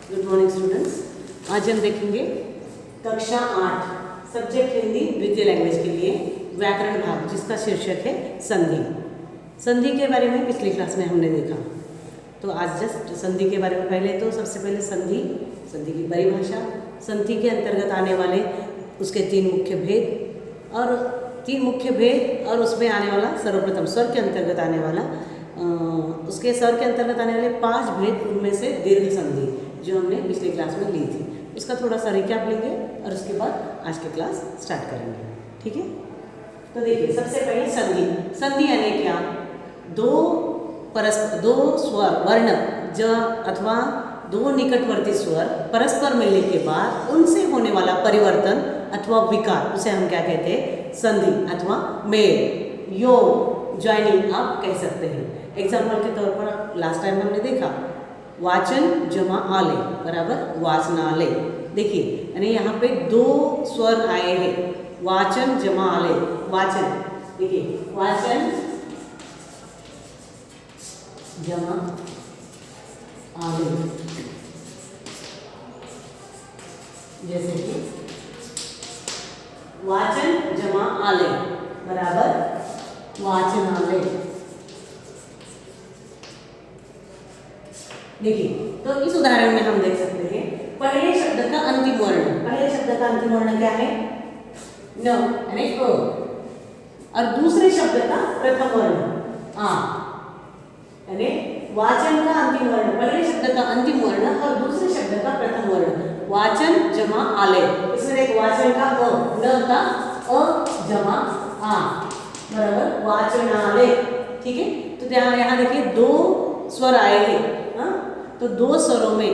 Good morning students. आज हम देखेंगे कक्षा 8 सब्जेक्ट हिंदी द्वितीय लैंग्वेज के लिए व्याकरण भाग, जिसका शीर्षक है संधि। संधि के बारे में पिछली क्लास में हमने देखा, तो आज जस्ट संधि के बारे में सबसे पहले संधि की परिभाषा, संधि के अंतर्गत आने वाले उसके तीन मुख्य भेद और उसमें आने वाला सर्वप्रथम स्वर के अंतर्गत आने वाला उसके स्वर के अंतर्गत आने वाले 5 भेद, उनमें से दीर्घ संधि जो हमने पिछली क्लास में ली थी, उसका थोड़ा सा रिकैप लेंगे और उसके बाद आज की क्लास स्टार्ट करेंगे। ठीक है, तो देखिए सबसे पहले संधि यानी क्या? दो स्वर वर्ण ज अथवा दो निकटवर्ती स्वर परस्पर मिलने के बाद उनसे होने वाला परिवर्तन अथवा विकार, उसे हम क्या कहते हैं? संधि अथवा मेल, योग, ज्वाइनिंग आप कह सकते हैं। एग्जाम्पल के तौर पर लास्ट टाइम हमने देखा वाचन जमा आलय बराबर वाचनालय। देखिए यानी यहाँ पे दो स्वर आए हैं, वाचन जमा आलय। वाचन, देखिए वाचन जमा आलय, जैसे कि वाचन जमा आलय बराबर वाचनालय। देखिए तो इस उदाहरण में हम देख सकते हैं पहले शब्द का अंतिम वर्ण क्या है? न यानी अ, और दूसरे शब्द का प्रथम वर्ण आ, यानी वाचन का अंतिम वर्ण, पहले शब्द का अंतिम वर्ण और दूसरे शब्द का प्रथम वर्ण, वाचन जमा आलय। इसमें एक वाचन का अ, न का अ जमा आ बराबर वाचनालय। ठीक है, तो यहाँ देखिए दो स्वर आए हैं, तो दो स्वरों में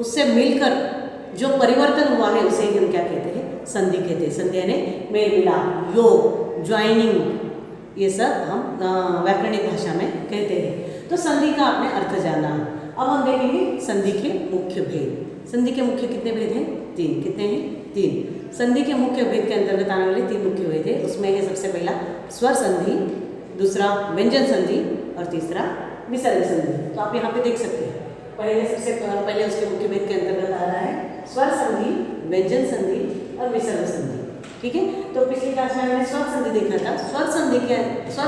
उससे मिलकर जो परिवर्तन हुआ है उसे हम क्या कहते हैं? संधि कहते हैं। संधि यानी मेल मिलाप, योग, ज्वाइनिंग, ये सब हम व्याकरणिक भाषा में कहते हैं। तो संधि का आपने अर्थ जाना। अब हम देखेंगे संधि के मुख्य भेद। संधि के मुख्य कितने भेद हैं? 3। कितने हैं? 3। संधि के मुख्य भेद के अंतर्गत आने वाले 3 मुख्य भेद है। उसमें है सबसे पहला स्वर संधि, दूसरा व्यंजन संधि और तीसरा विसर्ग संधि। तो आप यहाँ पे देख सकते हैं सबसे पहले उसके मुख्य भेद के अंतर्गत आ रहा है स्वर संधि, व्यंजन संधि और विसर्ग संधि। ठीक है, तो पिछली क्लास में हमने स्वर संधि देखा था। स्वर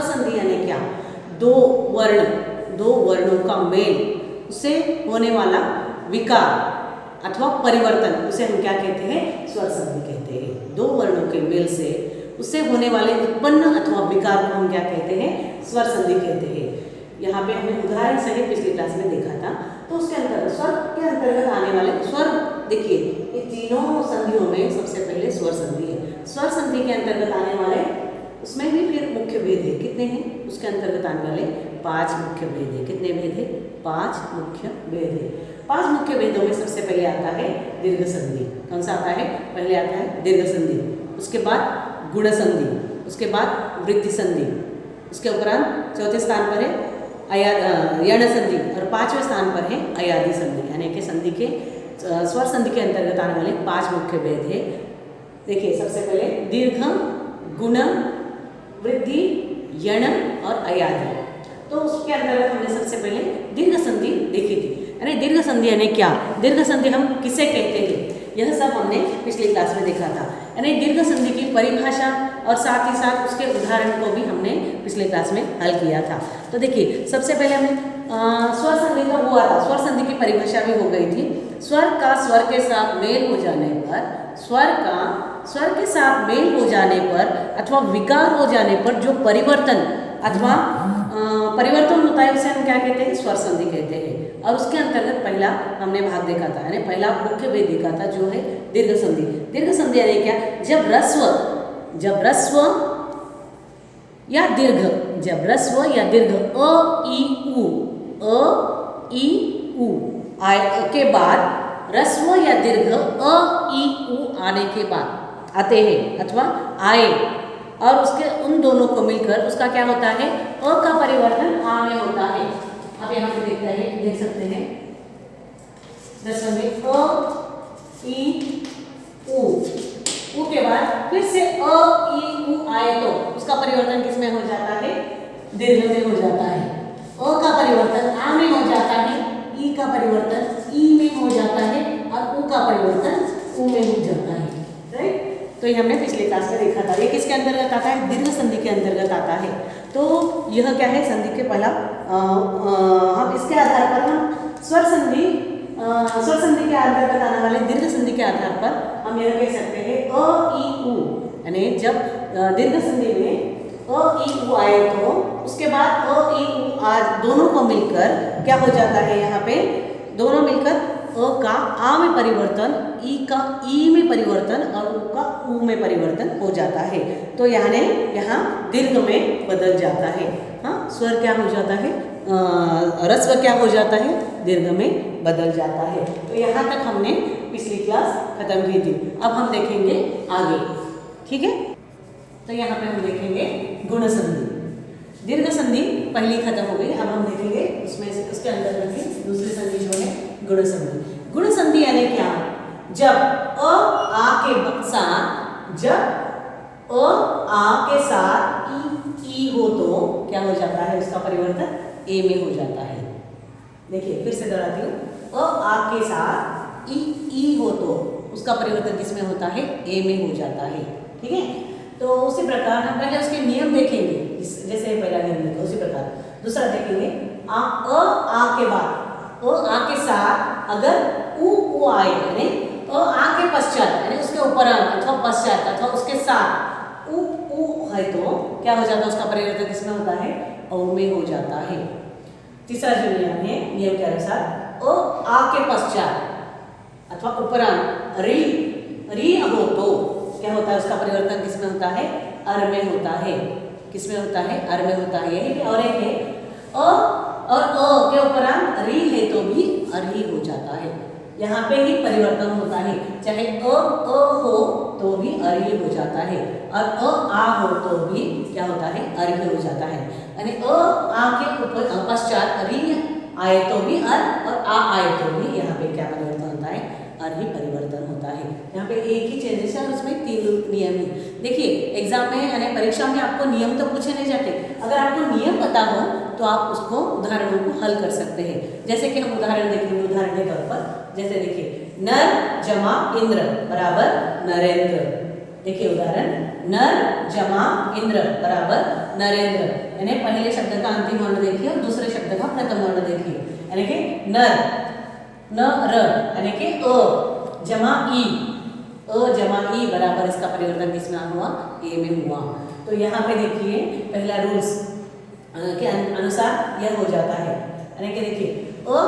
संधि यानी क्या? दो वर्णों का मेल, उससे होने वाला विकार अथवा परिवर्तन, उसे हम क्या कहते हैं? स्वर संधि कहते हैं। दो वर्णों के मेल से उससे होने वाले उत्पन्न अथवा विकार को हम क्या कहते हैं? स्वर संधि कहते हैं। यहाँ पे हमने उदाहरण सहित पिछली क्लास में देखा था। तो उसके अंतर्गत स्वर के अंतर्गत आने वाले स्वर, देखिए ये तीनों संधियों में सबसे पहले स्वर संधि है। स्वर संधि के अंतर्गत आने वाले उसमें भी फिर मुख्य भेद है। कितने हैं? उसके अंतर्गत आने वाले 5 मुख्य भेद है। कितने भेद है? 5 मुख्य भेद है। 5 मुख्य भेदों में सबसे पहले आता है दीर्घ संधि। कौन सा आता है? पहले आता है दीर्घ संधि, उसके बाद गुण संधि, उसके बाद वृद्धि संधि, उसके उपरांत चौथे स्थान पर है यण संधि और 5वें स्थान पर है अयादि संधि। यानी कि संधि के स्वर संधि के अंतर्गत आने वाले 5 मुख्य भेद है। देखिए सबसे पहले दीर्घ, गुण, वृद्धि, यण और अयादि। तो उसके अंतर्गत हमने सबसे पहले दीर्घ संधि देखी थी। यानी दीर्घ संधि यानी क्या? दीर्घ संधि हम किसे कहते हैं? यह सब हमने पिछली क्लास में देखा था। यानी दीर्घ संधि की परिभाषा और साथ ही साथ उसके उदाहरण को भी हमने पिछले क्लास में हल किया था। तो देखिए सबसे पहले हमें स्वर संधि का हुआ था, स्वर संधि की परिभाषा भी हो गई थी। स्वर का स्वर के साथ मेल हो जाने पर, स्वर के साथ मेल हो जाने पर अथवा विकार हो जाने पर जो परिवर्तन होता है उसे हम क्या कहते हैं? स्वर संधि कहते हैं। और उसके अंतर्गत पहला हमने भाग देखा था, यानी पहला मुख्य भेद देखा था जो है दीर्घ संधि। दीर्घ संधि यानी क्या? जब रस्व या दीर्घ अ ई उ आए के बाद, रस्व या दीर्घ अ ई उ आने के बाद आते हैं अथवा आए, और उसके उन दोनों को मिलकर उसका क्या होता है? अ का परिवर्तन आ में होता है। अब यहाँ पे देख सकते हैं रस्व में अ ई उ के बाद फिर से अ ई उ आए तो उसका परिवर्तन किस में हो जाता है? दीर्घ में हो जाता है। अ का परिवर्तन आ में हो जाता है, ई का परिवर्तन ई में हो जाता है तो ये हमने पिछले क्लास में देखा था। ये किसके अंतर्गत आता है? दीर्घ संधि के अंतर्गत आता है। तो यह क्या है? संधि के पहला हम इसके आधार पर हम स्वर संधि के अंतर्गत आने वाले दीर्घ संधि के आधार पर हम यह कह सकते हैं अ ई उ, यानी जब दीर्घ संधि में अ ई उ आए तो उसके बाद अ ई उ आ दोनों को मिलकर क्या हो जाता है? यहाँ पे दोनों मिलकर अ का आ में परिवर्तन, ई का ई में परिवर्तन और उ का उ में परिवर्तन हो जाता है। तो यहाँ दीर्घ में बदल जाता है। हाँ, स्वर क्या हो जाता है? रस्व क्या हो जाता है? दीर्घ में बदल जाता है। तो यहाँ तक हमने पिछली क्लास खत्म की थी। अब हम देखेंगे आगे, ठीक है? तो यहाँ पे हम देखेंगे गुण संधि। दीर्घ संधि पहली खत्म हो गई। अब हम देखेंगे उसमें से उसके अंतर्गत की दूसरी संधि जो है गुण संधि। गुण संधि यानी क्या? जब अ आ के साथ ई हो तो क्या हो जाता है? उसका परिवर्तन ए में हो जाता है। देखिए फिर से दोहराती हूँ, अ आ के साथ ई हो तो उसका परिवर्तन किसमें होता है? ए में हो जाता है। ठीक है? तो उसी प्रकार हम पहले उसके नियम देखेंगे, जैसे पहला नियम देखा उसी प्रकार दूसरा देखेंगे। आ के बाद आ के साथ अगर उ आए, यानी आ के पश्चात, यानी उसके उपरांत अथवा पश्चात अथवा उसके साथ उ है तो क्या हो जाता है? उसका परिवर्तन किसमें होता है? औ में हो जाता है। तीसरा जो नियम है, नियम के अनुसार आ के पश्चात अथवा उपरांत री हो तो क्या होता है? उसका परिवर्तन किसमें होता है? अर में होता है। किसमें होता है? अर में होता है। यही और एक है और अ के उपरांत री है तो भी अर ही हो जाता है। यहाँ पे ही परिवर्तन होता है। चाहे अ हो तो भी अर ही हो जाता है और आ हो तो भी क्या होता है? अर ही हो जाता है। यानी आ के पश्चात री आए तो भी अर और आ आए तो भी यहाँ पे क्या परिवर्तन होता है? अर ही परिवर्तन होता है। यहाँ पे एक ही चेंजेस है और उसमें 3 नियम है। देखिए एग्जाम में यानी परीक्षा में आपको नियम तो पूछे नहीं जाते। अगर आपको नियम पता हो तो आप उसको उदाहरणों को हल कर सकते हैं। जैसे कि हम उदाहरण देखेंगे। उदाहरण के तौर पर जैसे देखिए, नर जमा इंद्र बराबर नरेंद्र। देखिए उदाहरण, नर जमा इंद्र बराबर नरेंद्र। यानी पहले शब्द का अंतिम वर्ण देखिए और दूसरे शब्द का प्रथम वर्ण देखिए। यानी कि नर न र यानी कि अ जमा ई बराबर इसका परिवर्तन किसमें हुआ? ए में हुआ। तो यहाँ पे देखिए पहला रूल्स के अनुसार यह हो जाता है। यानी कि देखिए अ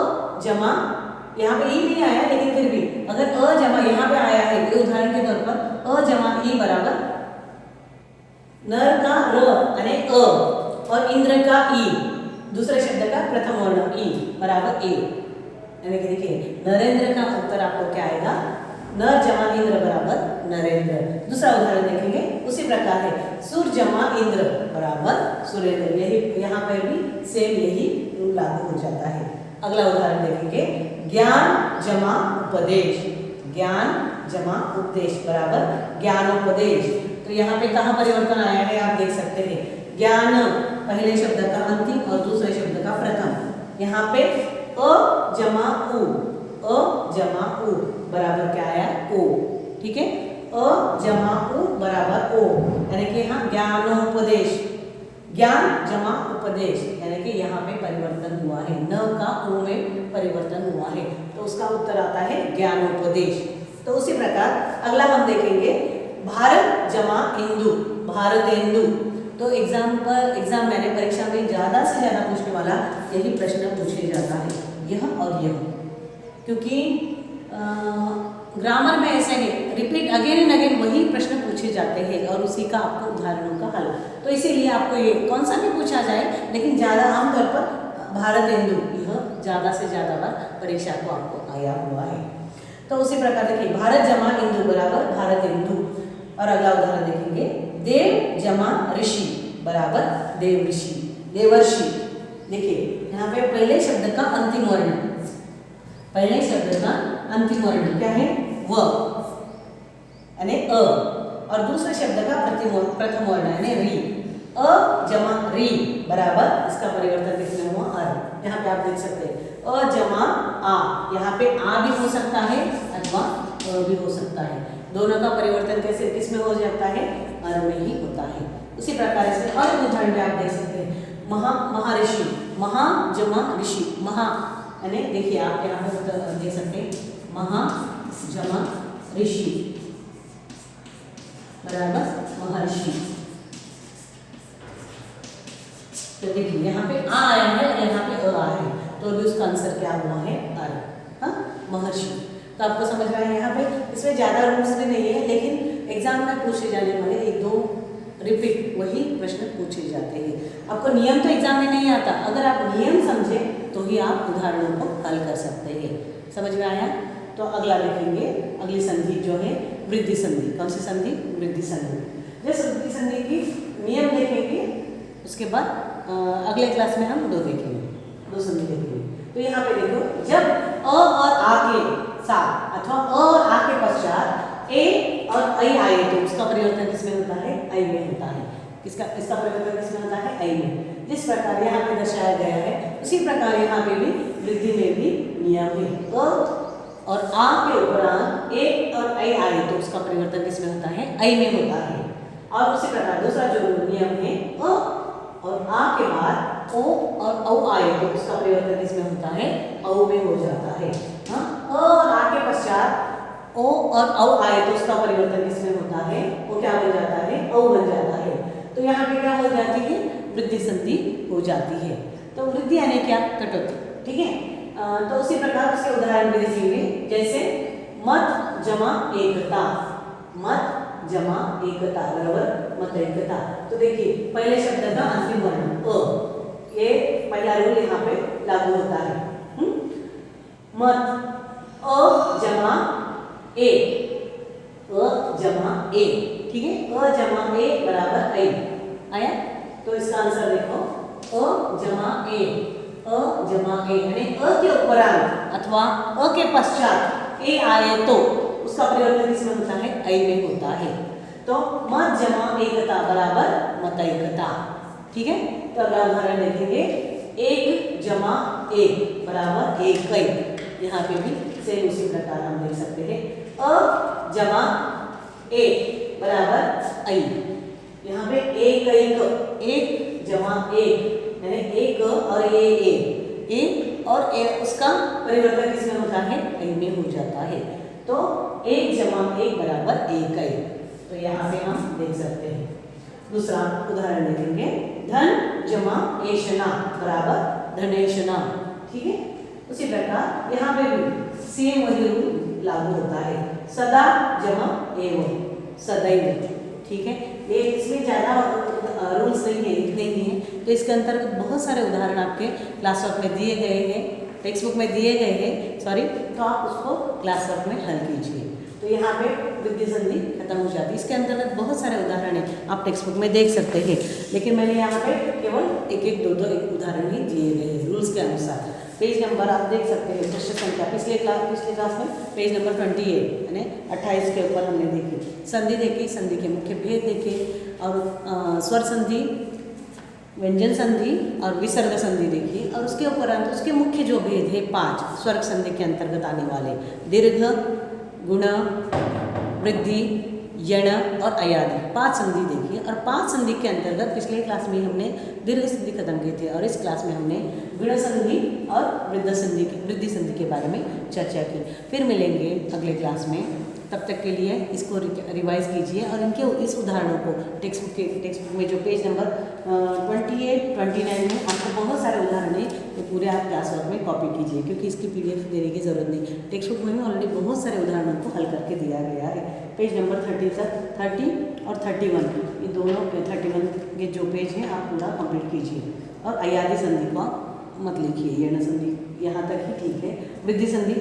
जमा, यहाँ पे ई नहीं आया लेकिन फिर भी अगर अ जमा यहाँ पे आया है, ये उदाहरण के तौर पर अ जमा ई बराबर नर का र यानी अ और इंद्र का ई, दूसरे शब्द का प्रथम वर्ण ई बराबर ए। यानी कि देखिए नरेंद्र का उत्तर आपको क्या आएगा? नर जमा इंद्र बराबर नरेंद्र। दूसरा उदाहरण देखेंगे उसी प्रकार है, सुर जमा इंद्र बराबर सुरेंद्र। यही यहाँ पर भी सेम यही रूल लागू हो जाता है। अगला उदाहरण देखेंगे, ज्ञान जमा उपदेश बराबर ज्ञानोपदेश। तो यहाँ पे कहाँ परिवर्तन आया है आप देख सकते हैं। ज्ञान पहले शब्द का अंतिम और दूसरे शब्द का प्रथम। यहाँ पे अ जमा उ बराबर क्या आया? ओ। ठीक है, अ जमा उ बराबर ओ। यानी कि यहाँ ज्ञानोपदेश, ज्ञान जमा उपदेश, यानी कि यहाँ पे परिवर्तन हुआ है। न का उ में परिवर्तन हुआ है तो उसका उत्तर आता है ज्ञानोपदेश। तो उसी प्रकार अगला हम देखेंगे, भारत जमा इंदु भारतेंदु। तो एग्जाम मैंने परीक्षा में ज़्यादा से ज़्यादा पूछने वाला यही प्रश्न पूछे जाता है, यह और यह। क्योंकि ग्रामर में ऐसे है, रिपीट अगेन एंड अगेन वही प्रश्न पूछे जाते हैं और उसी का आपको उदाहरणों का हल। तो इसीलिए आपको ये कौन सा भी पूछा जाए, लेकिन ज़्यादा आमतौर पर भारतेंदु यह ज़्यादा से ज़्यादा बार परीक्षा को आपको आया हुआ है। तो उसी प्रकार देखिए, भारत जमा इंदु बराबर भारतेंदु। और अगला उदाहरण देखेंगे, देव जमा ऋषि बराबर देवर्षि। देखिए यहाँ पे पहले शब्द का अंतिम वर्ण क्या है? व यानी अ और दूसरे शब्द का प्रथम वर्ण यानी री। अ जमा री बराबर इसका परिवर्तन किसमें हुआ? अर। यहाँ पे आप देख सकते हैं अ जमा आ, यहाँ पे आ भी हो सकता है अथवा अ भी हो सकता है। दोनों का परिवर्तन कैसे किसमें हो जाता है, अर में ही होता है। उसी प्रकार से और उदाहरण भी आप देख सकते हैं, महाऋषि, महा जमा ऋषि, महा यानी देखिए आप यहाँ पर देख सकते हैं महा जमा ऋषि बराबर महर्षि। तो देखिए यहाँ पे आ आया है और यहाँ पे अ आया है, तो भी उसका आंसर क्या हुआ है, अर। हाँ, महर्षि। तो आपको समझ रहा है यहाँ पे इसमें ज़्यादा रूल्स भी नहीं है, लेकिन एग्जाम में पूछे जाने वाले एक दो रिपीट वही प्रश्न पूछे जाते हैं। आपको नियम तो एग्जाम में नहीं आता, अगर आप नियम समझे तो ही आप उदाहरणों को हल कर सकते हैं। समझ में आया? तो अगला देखेंगे, अगली संधि जो है वृद्धि संधि। कौन सी संधि? वृद्धि संधि। जैसे वृद्धि संधि की नियम देखेंगे, उसके बाद अगले क्लास में हम दो देखेंगे, दो संधि देखेंगे। तो यहाँ पे देखो, जब अ और आ के साथ अथवा अ और आ के पश्चात ए और ऐ आए तो उसका परिवर्तन किसमें होता है, ऐ में होता है। इसका परिवर्तन किसमें होता है, ऐ में। जिस प्रकार यहाँ पे दर्शाया गया है उसी प्रकार यहाँ पे भी वृद्धि में भी नियम है। अ और आ के उपरांत ए और ऐ आए तो उसका परिवर्तन किसमें होता है, ऐ में होता है। और उसी प्रकार दूसरा जो नियम है, अ और आ के बाद ओ और औ आए तो उसका परिवर्तन किसमें होता है, औ में हो जाता है। हाँ, अ और आ के पश्चात ओ और औ आए तो उसका परिवर्तन किसमें होता है, वो क्या बन जाता है, औ बन जाता है। तो यहाँ पे क्या हो जाती है, वृद्धि संधि हो जाती है। तो वृद्धि यानी क्या, कटौती। ठीक है, तो उसी प्रकार उसके उदाहरण भी देखेंगे, जैसे मत जमा एकता, मत जमा एकता बराबर मत एकता। तो देखिए पहले शब्द का अंतिम वर्ण अ, ये पहला रूल यहाँ पे लागू होता है। मत अ जमा ए, अ जमा ए, ठीक है, अ जमा ए बराबर ऐ आया। तो इसका आंसर देखो, अ जमा ए, अ जमा ए यानी अ के उपरांत अथवा अ के पश्चात ए आए तो उसका परिवर्तन किसमें होता है, ऐ में होता है। तो मत जमा एकता बराबर मत एकता। ठीक है, तो अगला उदाहरण देखेंगे, एक जमा एक बराबर एक एक। यहाँ पे भी सेम उसी प्रकार हम देख सकते हैं, अ जमा ए बराबर ऐ। यहाँ पे एक एक, एक जमा एक यानी एक और ए और ए उसका परिवर्तन किसमें होता है, ऐ में हो जाता है। तो एक जमा एक बराबर एक एक। तो यहाँ पे हम देख सकते हैं। दूसरा उदाहरण देखेंगे, धन जमा एशना बराबर धनेशना। ठीक है, उसी प्रकार यहाँ पे भी सेम वही रूल लागू होता है, सदा जमा एवं सदैव। ठीक है, ये इसमें ज़्यादा रूल्स नहीं है, इतने ही हैं। तो इसके अंतर्गत बहुत सारे उदाहरण आपके क्लास वर्क में दिए गए हैं, टेक्स्ट बुक में दिए गए हैं, सॉरी, तो आप उसको क्लास वर्क में हल कीजिए। तो यहाँ पे वृद्धि संधि खत्म हो जाती है। इसके अंतर्गत बहुत सारे उदाहरण हैं, आप टेक्स्ट बुक में देख सकते हैं, लेकिन मैंने यहाँ पे केवल एक एक दो उदाहरण ही दिए गए हैं रूल्स के अनुसार। पेज नंबर आप देख सकते हैं, पृष्ठ संख्या पिछले क्लास में पेज नंबर 28 यानी 28 के ऊपर हमने देखी, संधि देखी, संधि के मुख्य भेद देखे, और स्वर संधि, व्यंजन संधि और विसर्ग संधि देखी, और उसके उपरांत उसके मुख्य जो भेद है 5 स्वर्ग संधि के अंतर्गत आने वाले, दीर्घ, गुण, वृद्धि, यण और अयादि 5 संधि देखी। और 5 संधि के अंतर्गत पिछले क्लास में हमने दीर्घ संधि खत्म किए थे, और इस क्लास में हमने गुण संधि और वृद्धि संधि के बारे में चर्चा की। फिर मिलेंगे अगले क्लास में, तब तक के लिए इसको रिवाइज कीजिए और इनके इस उदाहरणों को टेक्स्ट बुक में जो पेज नंबर 28, 29 में आपको बहुत सारे उदाहरण हैं, तो पूरे आप क्लास वर्क में कॉपी कीजिए, क्योंकि इसकी PDF देने की ज़रूरत नहीं। टेक्स्ट बुक में ऑलरेडी बहुत सारे उदाहरणों को हल करके दिया गया है। पेज नंबर 30 और 31, ये दोनों 31 के जो पेज हैं आप पूरा कंप्लीट कीजिए। और अयादि संधि को मत लिखिए, यण संधि यहाँ तक ही ठीक है, वृद्धि संधि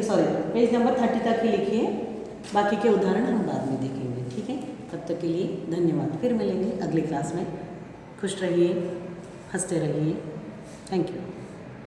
पेज नंबर 30 तक ही लिखिए, बाकी के उदाहरण हम बाद में देखेंगे। ठीक है, तब तक के लिए धन्यवाद। फिर मिलेंगे अगली क्लास में। खुश रहिए, हंसते रहिए। Thank you.